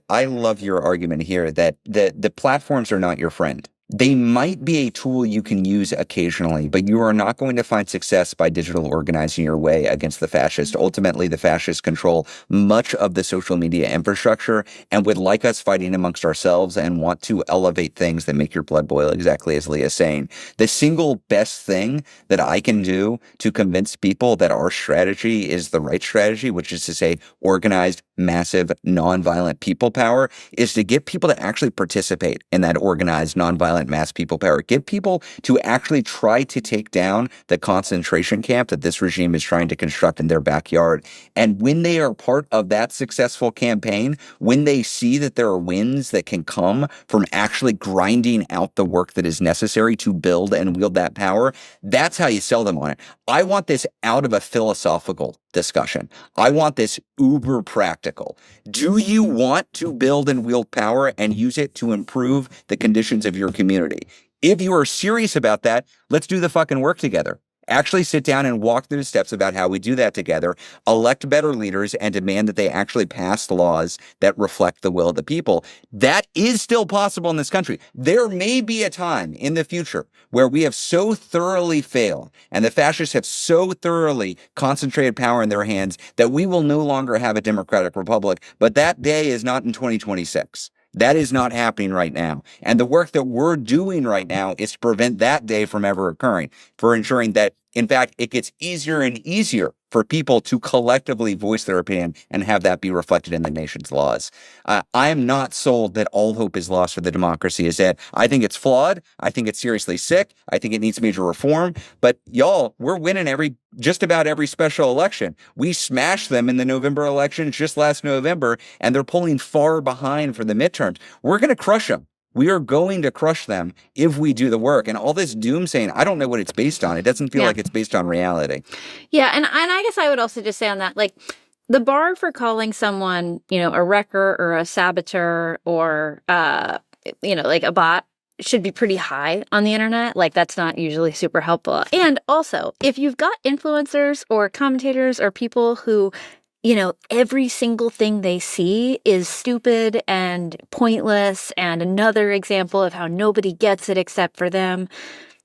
I love your argument here that the platforms are not your friend. They might be a tool you can use occasionally, but you are not going to find success by digital organizing your way against the fascists. Ultimately, the fascists control much of the social media infrastructure and would like us fighting amongst ourselves and want to elevate things that make your blood boil, exactly as Leah's saying. The single best thing that I can do to convince people that our strategy is the right strategy, which is to say organized, massive, nonviolent people power, is to get people to actually participate in that organized, nonviolent mass people power. Get people to actually try to take down the concentration camp that this regime is trying to construct in their backyard. And when they are part of that successful campaign, when they see that there are wins that can come from actually grinding out the work that is necessary to build and wield that power, that's how you sell them on it. I want this out of a philosophical discussion. I want this uber practical. Do you want to build and wield power and use it to improve the conditions of your community? If you are serious about that, let's do the fucking work together. Actually sit down and walk through the steps about how we do that together, elect better leaders, and demand that they actually pass laws that reflect the will of the people. That is still possible in this country. There may be a time in the future where we have so thoroughly failed and the fascists have so thoroughly concentrated power in their hands that we will no longer have a democratic republic. But that day is not in 2026. That is not happening right now. And the work that we're doing right now is to prevent that day from ever occurring, for ensuring that, in fact, it gets easier and easier for people to collectively voice their opinion and have that be reflected in the nation's laws. I am not sold that all hope is lost for the democracy is dead. I think it's flawed. I think it's seriously sick. I think it needs major reform. But y'all, we're winning just about every special election. We smashed them in the November elections just last November, and they're pulling far behind for the midterms. We're going to crush them. We are going to crush them if we do the work. And all this doom saying, I don't know what it's based on. It doesn't feel like it's based on reality. Yeah. And I guess I would also just say on that, like, the bar for calling someone, a wrecker or a saboteur or, like a bot should be pretty high on the internet. Like, that's not usually super helpful. And also, if you've got influencers or commentators or people who every single thing they see is stupid and pointless and another example of how nobody gets it except for them,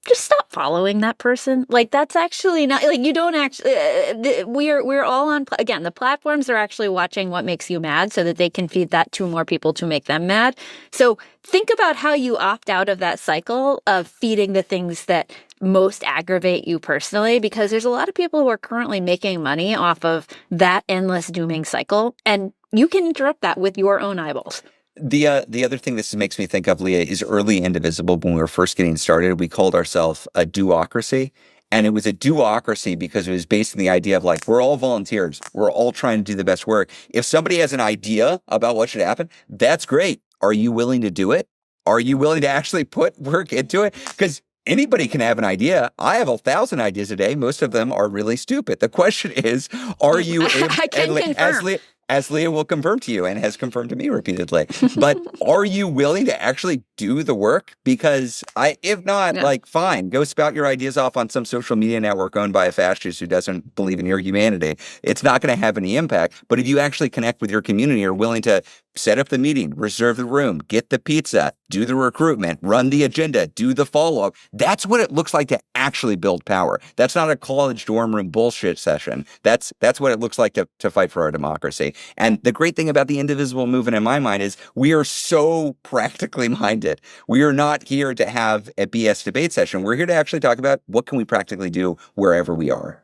just stop following that person. Like, that's actually not, like, you don't actually, we're all on, again, the platforms are actually watching what makes you mad so that they can feed that to more people to make them mad. So think about how you opt out of that cycle of feeding the things that most aggravate you personally, because there's a lot of people who are currently making money off of that endless dooming cycle, and you can interrupt that with your own eyeballs. The other thing this makes me think of, Leah, is early Indivisible. When we were first getting started, we called ourselves a duocracy. And it was a duocracy because it was based on the idea of, like, we're all volunteers. We're all trying to do the best work. If somebody has an idea about what should happen, that's great. Are you willing to do it? Are you willing to actually put work into it? Because anybody can have an idea. I have 1,000 ideas a day. Most of them are really stupid. The question is, are you able, I can confirm. as Leah will confirm to you and has confirmed to me repeatedly, but are you willing to actually do the work? Because if not, like, fine, go spout your ideas off on some social media network owned by a fascist who doesn't believe in your humanity. It's not going to have any impact. But if you actually connect with your community, are willing to set up the meeting, reserve the room, get the pizza, do the recruitment, run the agenda, do the follow-up. That's what it looks like to actually build power. That's not a college dorm room bullshit session. That's what it looks like to fight for our democracy. And the great thing about the Indivisible movement in my mind is we are so practically minded. We are not here to have a BS debate session. We're here to actually talk about what can we practically do wherever we are.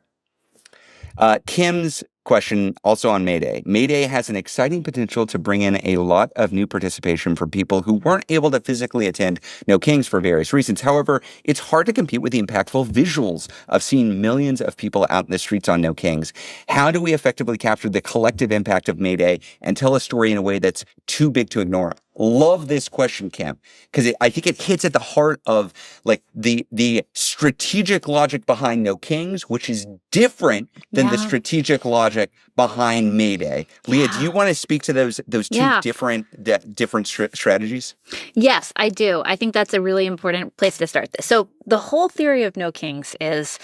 Kim's question also on May Day. May Day has an exciting potential to bring in a lot of new participation for people who weren't able to physically attend No Kings for various reasons. However, it's hard to compete with the impactful visuals of seeing millions of people out in the streets on No Kings. How do we effectively capture the collective impact of May Day and tell a story in a way that's too big to ignore? Love this question, Cam, because I think it hits at the heart of, like, the strategic logic behind No Kings, which is different than the strategic logic behind May Day. Leah, do you want to speak to those two different strategies? Yes, I do. I think that's a really important place to start this. So the whole theory of No Kings is,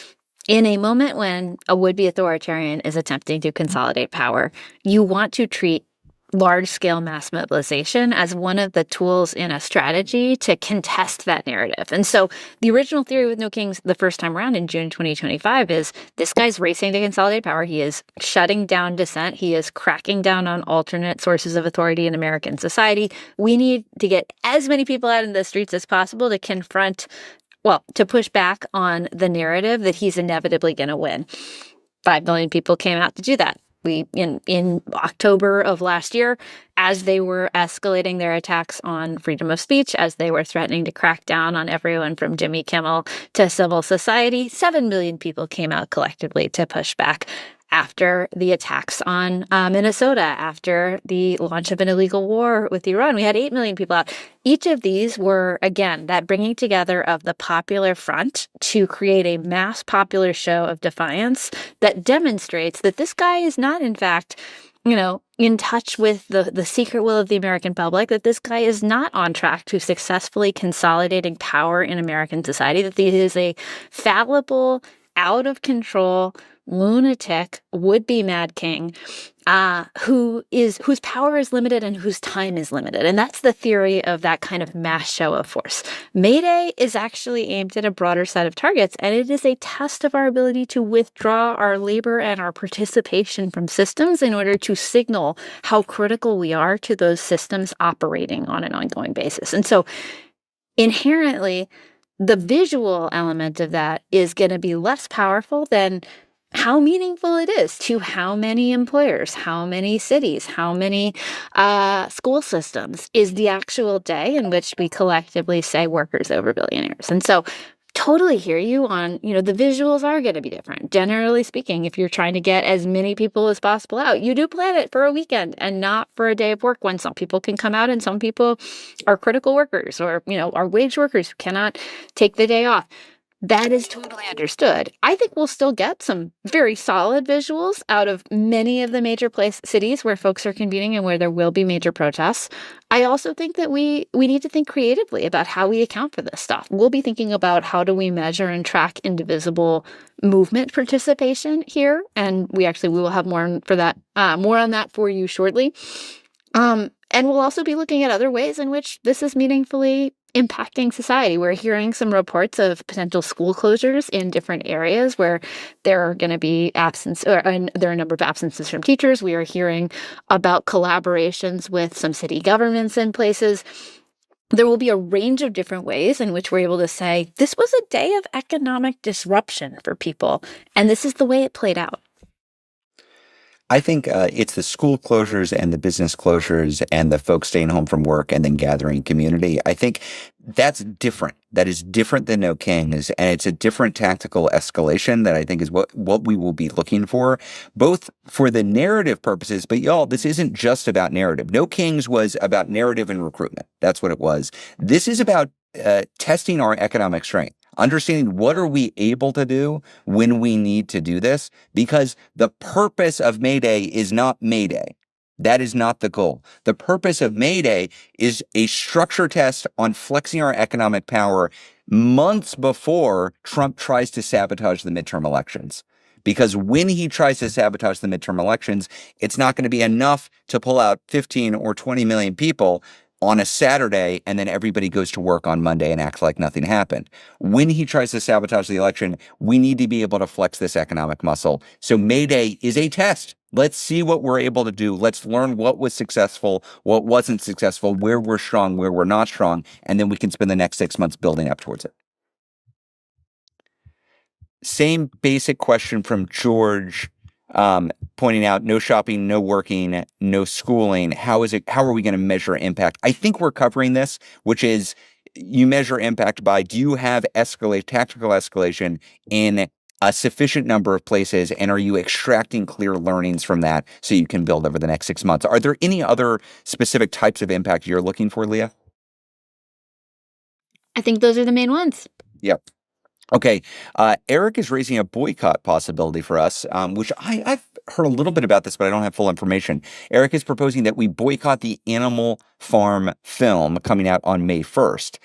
in a moment when a would-be authoritarian is attempting to consolidate power, you want to treat large-scale mass mobilization as one of the tools in a strategy to contest that narrative. And so the original theory with No Kings the first time around in June 2025 is this guy's racing to consolidate power. He is shutting down dissent. He is cracking down on alternate sources of authority in American society. We need to get as many people out in the streets as possible to confront, well, to push back on the narrative that he's inevitably going to win. 5 million people came out to do that. In October of last year, as they were escalating their attacks on freedom of speech, as they were threatening to crack down on everyone from Jimmy Kimmel to civil society, 7 million people came out collectively to push back after the attacks on Minnesota, after the launch of an illegal war with Iran. We had 8 million people out. Each of these were, again, that bringing together of the popular front to create a mass popular show of defiance that demonstrates that this guy is not, in fact, in touch with the secret will of the American public, that this guy is not on track to successfully consolidating power in American society, that he is a fallible, out of control, lunatic, would-be mad king, whose power is limited and whose time is limited. And that's the theory of that kind of mass show of force. May Day is actually aimed at a broader set of targets, and it is a test of our ability to withdraw our labor and our participation from systems in order to signal how critical we are to those systems operating on an ongoing basis. And so inherently, the visual element of that is going to be less powerful than how meaningful it is to how many employers, how many cities, how many school systems is the actual day in which we collectively say workers over billionaires. And so totally hear you on, the visuals are going to be different. Generally speaking, if you're trying to get as many people as possible out, you do plan it for a weekend and not for a day of work when some people can come out and some people are critical workers or, are wage workers who cannot take the day off. That is totally understood. I think we'll still get some very solid visuals out of many of the major cities where folks are convening and where there will be major protests. I also think that we need to think creatively about how we account for this stuff. We'll be thinking about how do we measure and track Indivisible movement participation here, and we will have more on that for you shortly. And we'll also be looking at other ways in which this is meaningfully impacting society. We're hearing some reports of potential school closures in different areas where there are going to be there are a number of absences from teachers. We are hearing about collaborations with some city governments in places. There will be a range of different ways in which we're able to say, this was a day of economic disruption for people, and this is the way it played out. I think it's the school closures and the business closures and the folks staying home from work and then gathering community. I think that's different. That is different than No Kings, and it's a different tactical escalation that I think is what we will be looking for, both for the narrative purposes, but y'all, this isn't just about narrative. No Kings was about narrative and recruitment. That's what it was. This is about testing our economic strength. Understanding what are we able to do when we need to do this, because the purpose of May Day is not May Day. That is not the goal. The purpose of May Day is a structure test on flexing our economic power months before Trump tries to sabotage the midterm elections. Because when he tries to sabotage the midterm elections, it's not going to be enough to pull out 15 or 20 million people on a Saturday, and then everybody goes to work on Monday and acts like nothing happened. When he tries to sabotage the election, we need to be able to flex this economic muscle. So May Day is a test. Let's see what we're able to do. Let's learn what was successful, what wasn't successful, where we're strong, where we're not strong, and then we can spend the next 6 months building up towards it. Same basic question from George, pointing out no shopping, no working, no schooling. How are we going to measure impact? I think we're covering this, which is you measure impact by, do you have tactical escalation in a sufficient number of places, and are you extracting clear learnings from that so you can build over the next 6 months? Are there any other specific types of impact you're looking for, Leah? I think those are the main ones. Yep. Okay, Eric is raising a boycott possibility for us, which I've heard a little bit about this, but I don't have full information. Eric is proposing that we boycott the animal Farm film coming out on May 1st.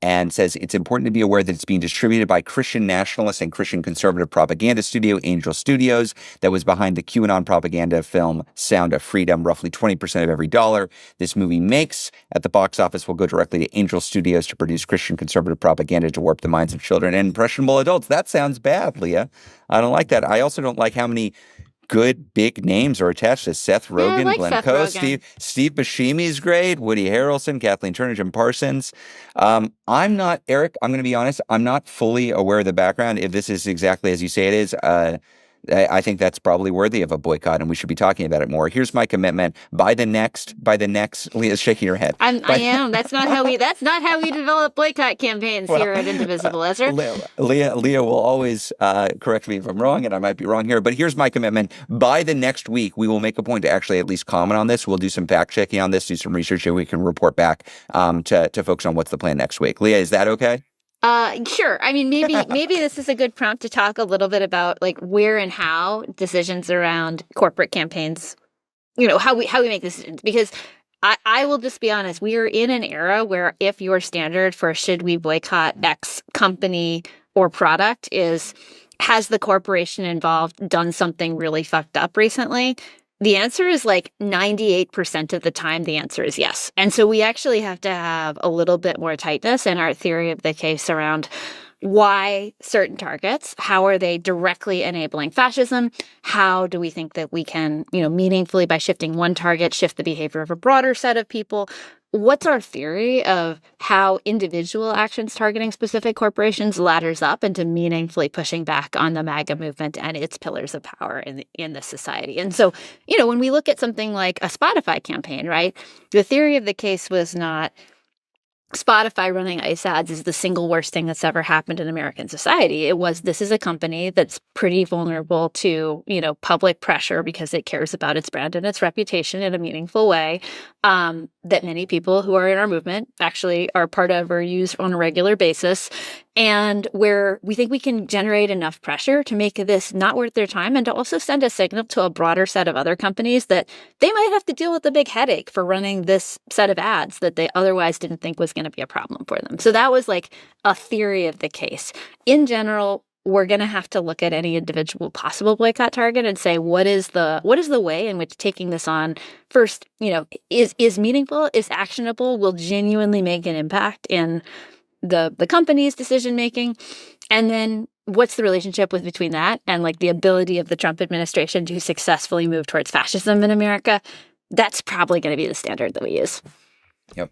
And says it's important to be aware that it's being distributed by Christian nationalist and Christian conservative propaganda studio Angel Studios that was behind the QAnon propaganda film Sound of Freedom. Roughly 20% of every dollar this movie makes at the box office will go directly to Angel Studios to produce Christian conservative propaganda to warp the minds of children and impressionable adults. That sounds bad, Leah. I don't like that. I also don't like how many good big names are attached to Seth Yeah, I Rogen, like Glenn Seth Coe, Rogen. Steve Buscemi's great, Woody Harrelson, Kathleen Turner, Jim Parsons. I'm not, Eric, I'm going to be honest, I'm not fully aware of the background. If this is exactly as you say it is, I think that's probably worthy of a boycott, and we should be talking about it more. Here's my commitment: by the next, Leah's shaking her head. I am. That's not how we develop boycott campaigns here at Indivisible, Ezra. Leah will always correct me if I'm wrong, and I might be wrong here. But here's my commitment: by the next week, we will make a point to actually at least comment on this. We'll do some fact checking on this, do some research, and we can report back to folks on what's the plan next week. Leah, is that okay? Sure. I mean, maybe this is a good prompt to talk a little bit about like where and how decisions around corporate campaigns, how we make decisions. Because I will just be honest, we are in an era where if your standard for should we boycott X company or product has the corporation involved done something really fucked up recently, the answer is like 98% of the time, the answer is yes. And so we actually have to have a little bit more tightness in our theory of the case around why certain targets, how are they directly enabling fascism? How do we think that we can, meaningfully, by shifting one target, shift the behavior of a broader set of people? What's our theory of how individual actions targeting specific corporations ladders up into meaningfully pushing back on the MAGA movement and its pillars of power in this society? And so, when we look at something like a Spotify campaign, right, the theory of the case was not Spotify running ICE ads is the single worst thing that's ever happened in American society. It was, this is a company that's pretty vulnerable to, public pressure because it cares about its brand and its reputation in a meaningful way, that many people who are in our movement actually are part of or use on a regular basis. And where we think we can generate enough pressure to make this not worth their time and to also send a signal to a broader set of other companies that they might have to deal with a big headache for running this set of ads that they otherwise didn't think was going to be a problem for them. So that was like a theory of the case. In general, we're going to have to look at any individual possible boycott target and say, what is the way in which taking this on first, is meaningful, is actionable, will genuinely make an impact in the company's decision making, and then what's the relationship between that and like the ability of the Trump administration to successfully move towards fascism in America? That's probably going to be the standard that we use. Yep.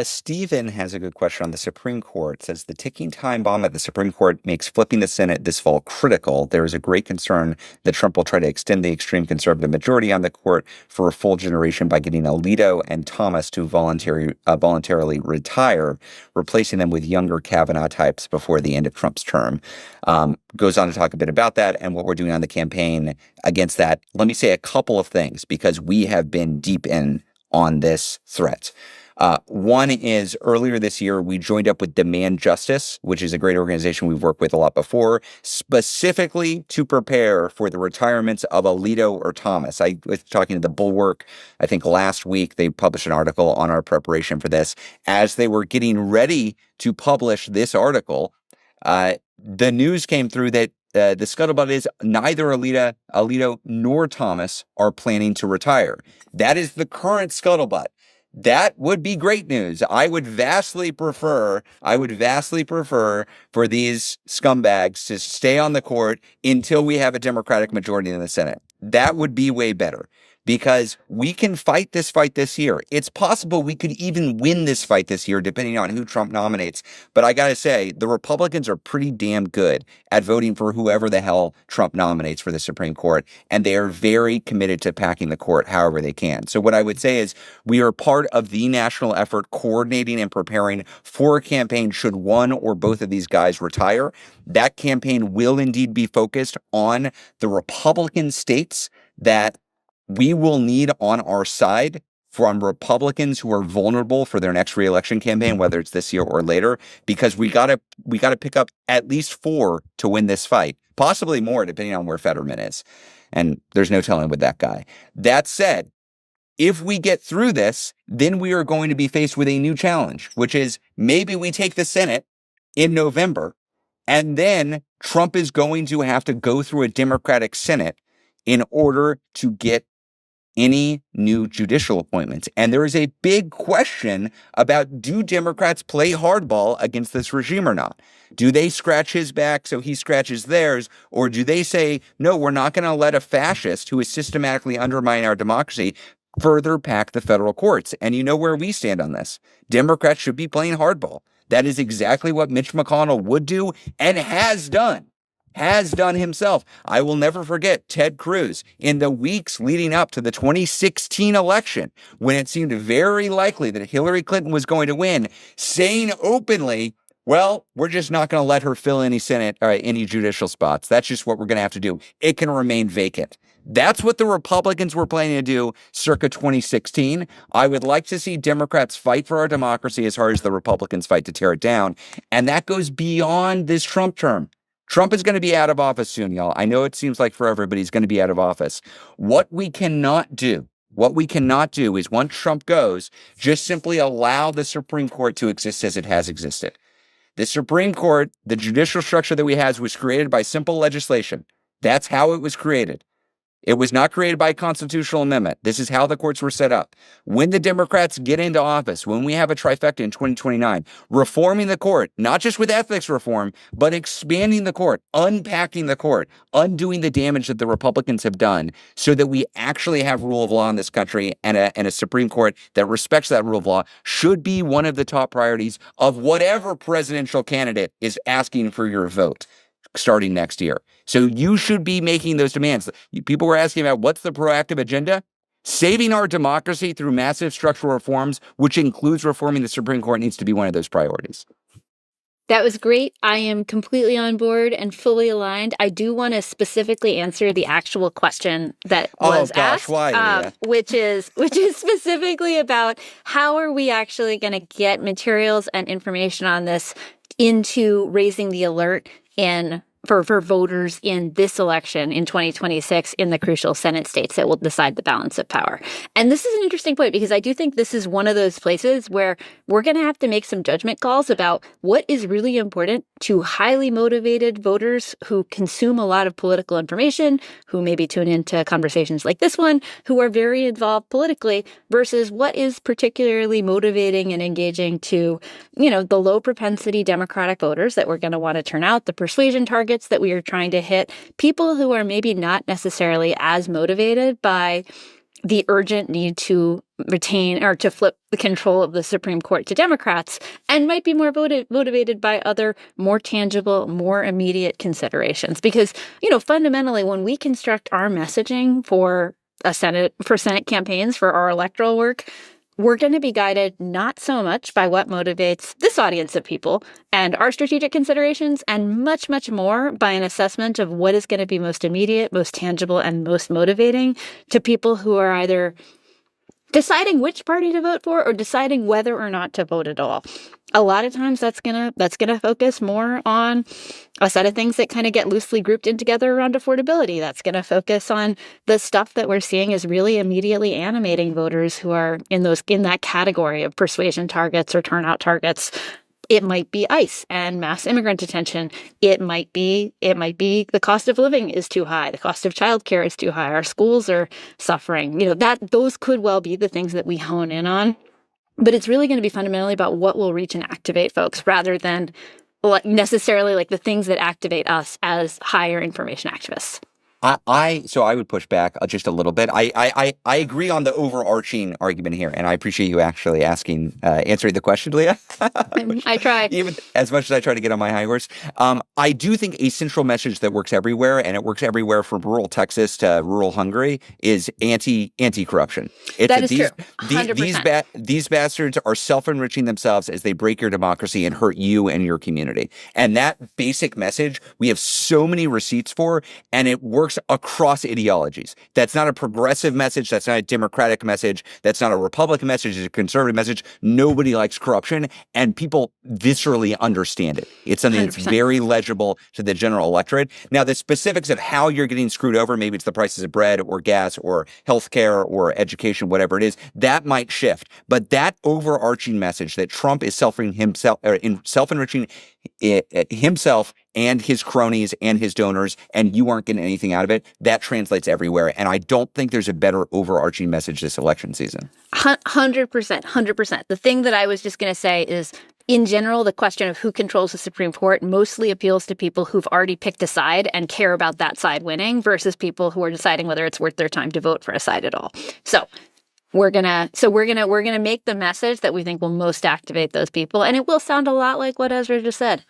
Stephen has a good question on the Supreme Court. Says the ticking time bomb at the Supreme Court makes flipping the Senate this fall critical. There is a great concern that Trump will try to extend the extreme conservative majority on the court for a full generation by getting Alito and Thomas to voluntarily retire, replacing them with younger Kavanaugh types before the end of Trump's term. Goes on to talk a bit about that and what we're doing on the campaign against that. Let me say a couple of things because we have been deep in on this threat. One is earlier this year, we joined up with Demand Justice, which is a great organization we've worked with a lot before, specifically to prepare for the retirements of Alito or Thomas. I was talking to the Bulwark, I think last week, they published an article on our preparation for this. As they were getting ready to publish this article, the news came through that the scuttlebutt is neither Alito nor Thomas are planning to retire. That is the current scuttlebutt. That would be great news. I would vastly prefer for these scumbags to stay on the court until we have a Democratic majority in the Senate. That would be way better because we can fight this year. It's possible we could even win this fight this year, depending on who Trump nominates. But I got to say, the Republicans are pretty damn good at voting for whoever the hell Trump nominates for the Supreme Court. And they are very committed to packing the court however they can. So what I would say is we are part of the national effort coordinating and preparing for a campaign should one or both of these guys retire. That campaign will indeed be focused on the Republican states that we will need on our side from Republicans who are vulnerable for their next reelection campaign, whether it's this year or later, because we gotta pick up at least 4 to win this fight, possibly more depending on where Fetterman is. And there's no telling with that guy. That said, If we get through this, then we are going to be faced with a new challenge, which is maybe we take the Senate in November, and then Trump is going to have to go through a Democratic Senate in order to get any new judicial appointments. And there is a big question about, do Democrats play hardball against this regime or not? Do they scratch his back so he scratches theirs? Or do they say, no, we're not going to let a fascist who is systematically undermining our democracy further pack the federal courts? And you know where we stand on this. Democrats should be playing hardball. That is exactly what Mitch McConnell would do and has done himself. I will never forget Ted Cruz in the weeks leading up to the 2016 election, when it seemed very likely that Hillary Clinton was going to win, saying openly, well, we're just not going to let her fill any Senate or any judicial spots. That's just what we're going to have to do. It can remain vacant. That's what the Republicans were planning to do circa 2016. I would like to see Democrats fight for our democracy as hard as the Republicans fight to tear it down. And that goes beyond this Trump term. Trump is going to be out of office soon, y'all. I know it seems like forever, but he's going to be out of office. What we cannot do is once Trump goes, just simply allow the Supreme Court to exist as it has existed. The Supreme Court, the judicial structure that we have, was created by simple legislation. That's how it was created. It was not created by a constitutional amendment. This is how the courts were set up. When the Democrats get into office, when we have a trifecta in 2029, reforming the court, not just with ethics reform, but expanding the court, unpacking the court, undoing the damage that the Republicans have done so that we actually have rule of law in this country and a Supreme Court that respects that rule of law should be one of the top priorities of whatever presidential candidate is asking for your vote starting next year. So you should be making those demands. People were asking about what's the proactive agenda? Saving our democracy through massive structural reforms, which includes reforming the Supreme Court, needs to be one of those priorities. That was great. I am completely on board and fully aligned. I do want to specifically answer the actual question that was asked, which is specifically about how are we actually going to get materials and information on this into raising the alert for voters in this election in 2026 in the crucial Senate states that will decide the balance of power. And this is an interesting point because I do think this is one of those places where we're going to have to make some judgment calls about what is really important to highly motivated voters who consume a lot of political information, who maybe tune into conversations like this one, who are very involved politically, versus what is particularly motivating and engaging to, the low propensity Democratic voters that we're going to want to turn out, the persuasion targets that we are trying to hit, people who are maybe not necessarily as motivated by the urgent need to retain or to flip the control of the Supreme Court to Democrats, and might be more motivated by other more tangible, more immediate considerations. Because, fundamentally, when we construct our messaging for Senate campaigns, for our electoral work, we're going to be guided not so much by what motivates this audience of people and our strategic considerations, and much, much more by an assessment of what is going to be most immediate, most tangible, and most motivating to people who are either deciding which party to vote for or deciding whether or not to vote at all. A lot of times that's gonna focus more on a set of things that kind of get loosely grouped in together around affordability. That's gonna focus on the stuff that we're seeing is really immediately animating voters who are in that category of persuasion targets or turnout targets. It might be ICE and mass immigrant detention. It might be the cost of living is too high. The cost of childcare is too high. Our schools are suffering. Those could well be the things that we hone in on. But it's really going to be fundamentally about what will reach and activate folks rather than necessarily the things that activate us as higher information activists. So I would push back just a little bit. I agree on the overarching argument here, and I appreciate you actually answering the question, Leah. I tried. Even as much as I try to get on my high horse. I do think a central message that works everywhere, and it works everywhere from rural Texas to rural Hungary, is anti-corruption. That is true. 100%. These bastards are self-enriching themselves as they break your democracy and hurt you and your community. And that basic message, we have so many receipts for, and it works works across ideologies. That's not a progressive message. That's not a Democratic message. That's not a Republican message. It's a conservative message. Nobody likes corruption, and people viscerally understand it. It's something that's 100%. very legible to the general electorate. Now, the specifics of how you're getting screwed over, maybe it's the prices of bread or gas or healthcare or education, whatever it is, that might shift. But that overarching message that Trump is self-enriching himself and his cronies and his donors, and you aren't getting anything out of it, that translates everywhere. And I don't think there's a better overarching message this election season. 100%. 100%. The thing that I was just going to say is, in general, the question of who controls the Supreme Court mostly appeals to people who've already picked a side and care about that side winning versus people who are deciding whether it's worth their time to vote for a side at all. So we're gonna make the message that we think will most activate those people, and it will sound a lot like what Ezra just said.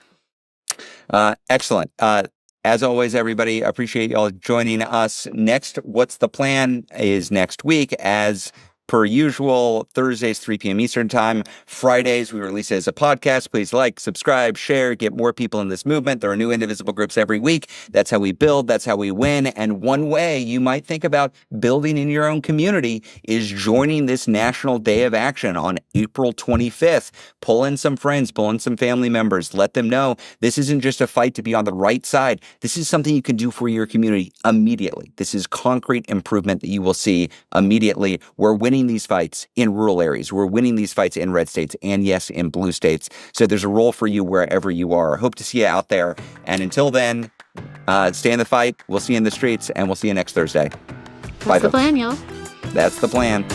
Excellent. As always, everybody, appreciate y'all joining us. Next, What's the Plan is next week. As per usual, Thursdays, 3 p.m. Eastern Time. Fridays, we release it as a podcast. Please like, subscribe, share, get more people in this movement. There are new Indivisible groups every week. That's how we build. That's how we win. And one way you might think about building in your own community is joining this National Day of Action on April 25th. Pull in some friends, pull in some family members. Let them know this isn't just a fight to be on the right side. This is something you can do for your community immediately. This is concrete improvement that you will see immediately. We're winning these fights in rural areas. We're winning these fights in red states and, yes, in blue states. So there's a role for you wherever you are. Hope to see you out there. And until then, stay in the fight. We'll see you in the streets, and we'll see you next Thursday. That's the plan, y'all. That's the plan.